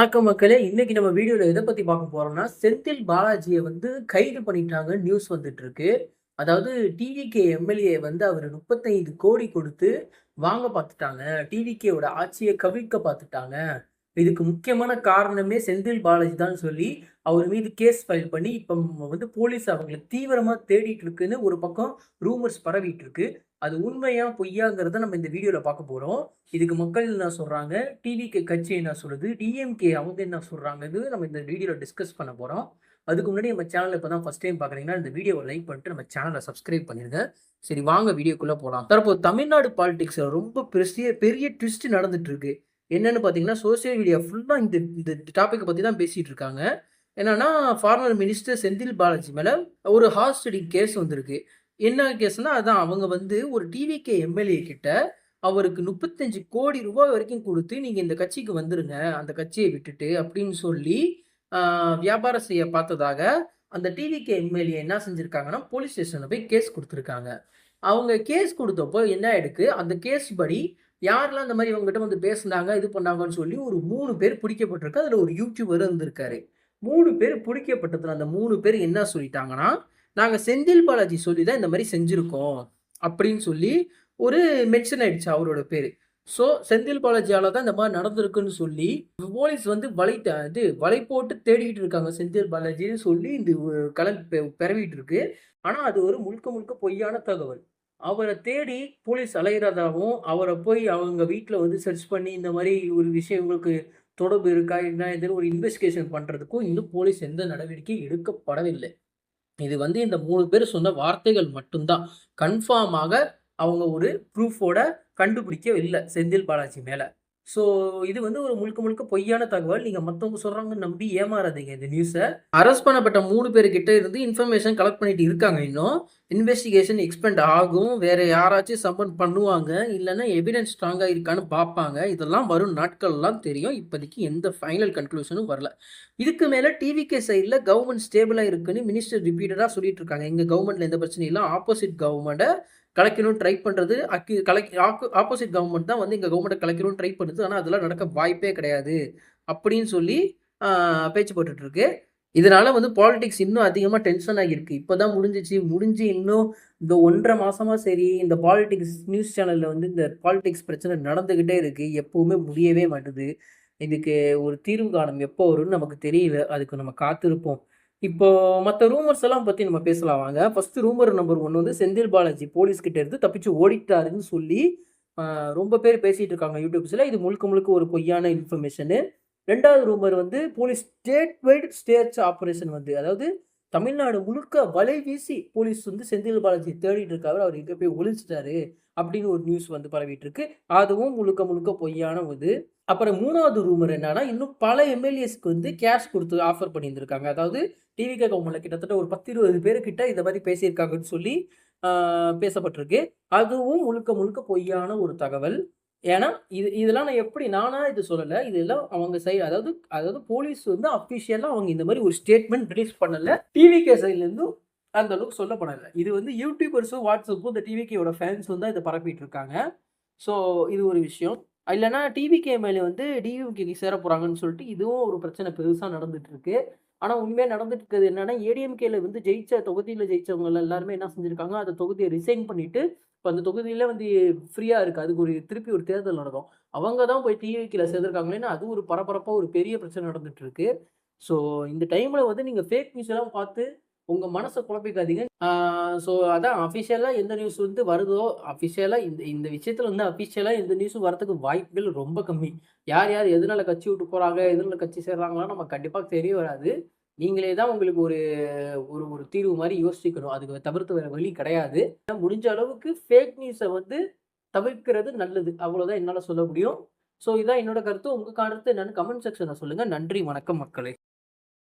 வணக்கம் மக்களே. இன்னைக்கு நம்ம வீடியோல எத பத்தி பார்க்க போறோம்னா, செந்தில் பாலாஜிய கைது பண்ணிட்டாங்க நியூஸ் வந்துட்டு இருக்கு. அதாவது டிவிகே எம்எல்ஏ அவரு 35 கோடி கொடுத்து வாங்க பார்த்துட்டாங்க. டிவிகேவோட ஆட்சிய கவிழ்க்க பார்த்துட்டாங்க. இதுக்கு முக்கியமான காரணமே செந்தில் பாலாஜி தான் சொல்லி, அவர் மீது கேஸ் ஃபைல் பண்ணி, இப்ப போலீஸ் அவங்கள தீவிரமா தேடிட்டு இருக்குன்னு ஒரு பக்கம் ரூமர்ஸ் பரவிட்டு இருக்கு. அது உண்மையா, பொய்யாங்கிறத நம்ம இந்த வீடியோல பார்க்க போறோம். இதுக்கு மக்கள் என்ன சொல்றாங்க? டிவிகே கட்சி என்ன சொல்லுது? டிஎம்கே அவங்க என்ன சொல்றாங்கன்னு நம்ம இந்த வீடியோல டிஸ்கஸ் பண்ண போறோம். அதுக்கு முன்னாடி நம்ம சேனல இப்ப தான் ஃபர்ஸ்ட் டைம் பார்க்குறீங்கன்னா, இந்த வீடியோவ லைக் பண்ணிட்டு நம்ம சேனல சப்ஸ்கிரைப் பண்ணிருங்க. சரி வாங்க வீடியோக்குள்ள போலாம். தற்போது தமிழ்நாடு பாலிடிக்ஸ்ல ரொம்ப பெரிய ட்விஸ்ட் நடந்துட்டு இருக்கு. என்னன்னு பார்த்தீங்கன்னா, சோசியல் மீடியா ஃபுல்லா இந்த இந்த டாபிக்க பத்தி தான் பேசிட்டு இருக்காங்க. என்னன்னா, ஃபார்மர் மினிஸ்டர் செந்தில் பாலாஜி மேல ஒரு ஹாஸ்டடி கேஸ் வந்திருக்கு. என்ன கேஸ்னா, அதான் அவங்க ஒரு டிவிகே எம்எல்ஏ கிட்ட அவருக்கு 35 கோடி ரூபாய் வரைக்கும் குடுத்து, "நீங்க இந்த கட்சிக்கு வந்துருங்க, அந்த கட்சிய விட்டுட்டு" அப்படின்னு சொல்லி ஆ வியாபாரம் செய்ய பார்த்ததாக, அந்த டிவிகே எம்எல்ஏ என்ன செஞ்சிருக்காங்கன்னா, போலீஸ் ஸ்டேஷன்ல போய் கேஸ் குடுத்துருக்காங்க. அவங்க கேஸ் குடுத்தப்போ என்ன ஆயிருக்கு, அந்த கேஸ் படி யாரெல்லாம் இந்த மாரி இவங்ககிட்ட பேசுனாங்க, இது பண்ணாங்கன்னு சொல்லி ஒரு 3 பேர் பிடிக்கப்பட்டிருக்கு. அதுல ஒரு யூடியூபரும் இருந்திருக்காரு. 3 பேர் பிடிக்கப்பட்டதுல அந்த 3 பேர் என்ன சொல்லிட்டாங்கன்னா, "நாங்க செந்தில் பாலாஜி சொல்லி தான் இந்த மாரி செஞ்சிருக்கோம்." அப்படின்னு சொல்லி ஒரு மென்ஷன் ஆயிடுச்சு அவரோட பேரு. ஸோ செந்தில் பாலாஜியால தான் இந்த மாரி நடந்திருக்குன்னு சொல்லி, போலீஸ் வலை போட்டு தேடிக்கிட்டு இருக்காங்க செந்தில் பாலாஜின்னு சொல்லி இந்த பரவிட்டு இருக்கு. ஆனா அது ஒரு முழுக்க முழுக்க பொய்யான தகவல். அவர தேடி போலீஸ் அலையிறதாவும், அவர போய் அவங்க வீட்ல சர்ச் பண்ணி இந்த மாரி ஒரு விஷயம் உங்களுக்கு தொடர்பு இருக்கா? என்ன ஏதுன்னு ஒரு இன்வெஸ்டிகேஷன் பண்றதுக்கும் இன்னும் போலீஸ் எந்த நடவடிக்கையும் எடுக்கப்படவில்லை. இது இந்த 3 பேர் சொன்ன வார்த்தைகள் மட்டும் தான். கன்ஃபார்மாக அவங்க ஒரு ப்ரூஃபோட கண்டுபிடிக்கவில்ல செந்தில் பாலாஜி மேல. ஸோ இது ஒரு முழுக்க முழுக்க பொய்யான தகவல். நீங்க மத்தவங்க சொல்றாங்கன்னு நம்பி ஏமாறாதீங்க இந்த நியூஸ. அரெஸ்ட் பண்ணப்பட்ட 3 பேர்கிட்ட இருந்து இன்ஃபர்மேஷன் கலெக்ட் பண்ணிட்டு இருக்காங்க இன்னும். இன்வெஸ்டிகேஷன் எக்ஸ்பெண்ட் ஆகும். வேற யாராச்சும் சம்மன் பண்ணுவாங்க. இல்லன்னா எவிடன்ஸ் ஸ்ட்ராங்கா இருக்கான்னு பார்ப்பாங்க. இதெல்லாம் வரும் நாட்கள்லாம் தெரியும். இப்போதைக்கு எந்த ஃபைனல் கன்க்ளூஷனும் வரல. இதுக்கு மேல டிவிகே சைட்ல கவர்ன்மெண்ட் ஸ்டேபிளா இருக்குன்னு மினிஸ்டர் ரிப்பீட்டடா சொல்லிட்டு இருக்காங்க. எங்க கவர்ன்மெண்ட்ல எந்த பிரச்சனையும் இல்ல. ஆப்போசிட் கவர்ன்மெண்ட்ட கலைக்கணும்னு ட்ரை பண்றது ஆப்போசிட் கவர்ன்மெண்ட் தான் எங்க கவர்ன்மெண்ட்ட கலைக்கணும்னு ட்ரை பண்ணுது. ஆனா அதெல்லாம் நடக்க வாய்ப்பே கிடையாது. அப்படின்னு சொல்லி பேச்சு போட்டுட்டு இருக்கு. இதனால பாலிடிக்ஸ் இன்னும் அதிகமா டென்ஷன் ஆகியிருக்கு. இப்பதான் முடிஞ்சுச்சு. முடிஞ்சு இன்னும் இந்த 1 1/2 மாசமா சரி, இந்த பாலிடிக்ஸ் நியூஸ் சேனல்ல இந்த பாலிடிக்ஸ் பிரச்சனை நடந்துகிட்டே இருக்கு. எப்பவுமே முடியவே மாட்டுது. இதுக்கு ஒரு தீர்வு காணும் எப்போ வரும்னு நமக்கு தெரியல. அதுக்கு நம்ம காத்திருப்போம். இப்போ மத்த ரூமர்ஸ் எல்லாம் பத்தி நம்ம பேசலாம் வாங்க. First rumour number 1 Senthil Balaji police கிட்ட இருந்து தப்பிச்சு ஓடிட்டாருன்னு சொல்லி ரொம்ப பேர் பேசிட்டு இருக்காங்க யூடியூப்ஸ்ல. இது முழுக்க முழுக்க ஒரு பொய்யான இன்ஃபர்மேஷனு. 2வது rumour police statewide states operation அதாவது தமிழ்நாடு முழுக்க வலை வீசி போலீஸ் செந்தில் பாலாஜி தேடிட்டு இருக்காரு. அவர் எங்க போய் ஒளிஞ்சுட்டாரு அப்படின்னு ஒரு நியூஸ் பரவிட்டு இருக்கு. அதுவும் முழுக்க முழுக்க பொய்யான இது. அப்புறம் 3வது ரூமர் என்னன்னா, இன்னும் பல எம்எல்ஏஸ்க்கு கேஷ் குடுத்து ஆஃபர் பண்ணியிருந்திருக்காங்க. அதாவது டிவிகே கவர்மெண்ட்ல கிட்டத்தட்ட ஒரு 10, 20 பேரு கிட்ட இத மாரி பேசியிருக்காங்கன்னு சொல்லி பேசப்பட்டிருக்கு. அதுவும் முழுக்க முழுக்க பொய்யான ஒரு தகவல். ஏன்னா, இதெல்லாம் நான் எப்படி நானா இது சொல்லல. இதெல்லாம் அவங்க சைடு அதாவது அதாவது போலீஸ் அஃபிஷியலா அவங்க இந்த மாரி ஒரு ஸ்டேட்மென்ட் ரிலீஸ் பண்ணல. டிவிகே சைட்ல இருந்தும் அந்த அளவுக்கு சொல்லப்படல. இது யூடியூபர்ஸும், வாட்ஸ்அப்பும் இந்த டிவிகேயோட ஃபேன்ஸ் தான் இத பரப்பிட்டு இருக்காங்க. ஸோ இது ஒரு விஷயம். இல்லன்னா டிவிகே மேல டிஎம்கேக்கு சேர போறாங்கன்னு சொல்லிட்டு இதுவும் ஒரு பிரச்சனை பெருசா நடந்துட்டு இருக்கு. ஆனா உண்மையா நடந்துட்டு இருக்கிறது என்னன்னா, ஏடிஎம்கேல ஜெயிச்ச தொகுதியில ஜெயிச்சவங்க எல்லாருமே என்ன செஞ்சிருக்காங்க, அந்த தொகுதிய ரிசைன் பண்ணிட்டு, இப்ப அந்த தொகுதியில ஃப்ரீயா இருக்கு. அதுக்கு திருப்பி ஒரு தேர்தல் நடக்கும். அவங்க தான் போய் டிவிகேல சேர்ந்திருக்காங்களேன்னு அது ஒரு பரபரப்பா ஒரு பெரிய பிரச்சனை நடந்துட்டு இருக்கு. ஸோ இந்த டைம்ல நீங்க ஃபேக் நியூஸ் எல்லாம் பார்த்து உங்க மனச குழப்பிக்காதீங்க. ஸோ அதான் அஃபிஷியலா எந்த நியூஸ் வருதோ, அஃபிஷியலா இந்த இந்த விஷயத்துல அஃபிஷியலா எந்த நியூஸும் வரதுக்கு வாய்ப்புகள் ரொம்ப கம்மி. யார் யார் எதனால கட்சி விட்டு போறாங்க, எதனால கட்சி சேர்றாங்கலாம் நமக்கு கண்டிப்பா தெரிய வராது. நீங்களே தான் உங்களுக்கு ஒரு ஒரு ஒரு தீர்வு மாரி யோசிக்கணும். அதுக்கு தவிர்த்து வேற வழி கிடையாது. முடிஞ்ச அளவுக்கு ஃபேக் நியூஸ தவிர்க்கிறது நல்லது. அவ்வளோதான் என்னால சொல்ல முடியும். ஸோ இதான் என்னோட கருத்து. உங்க கருத்து என்னன்னு கமெண்ட் செக்ஷன்ல சொல்லுங்க. நன்றி, வணக்கம் மக்களே!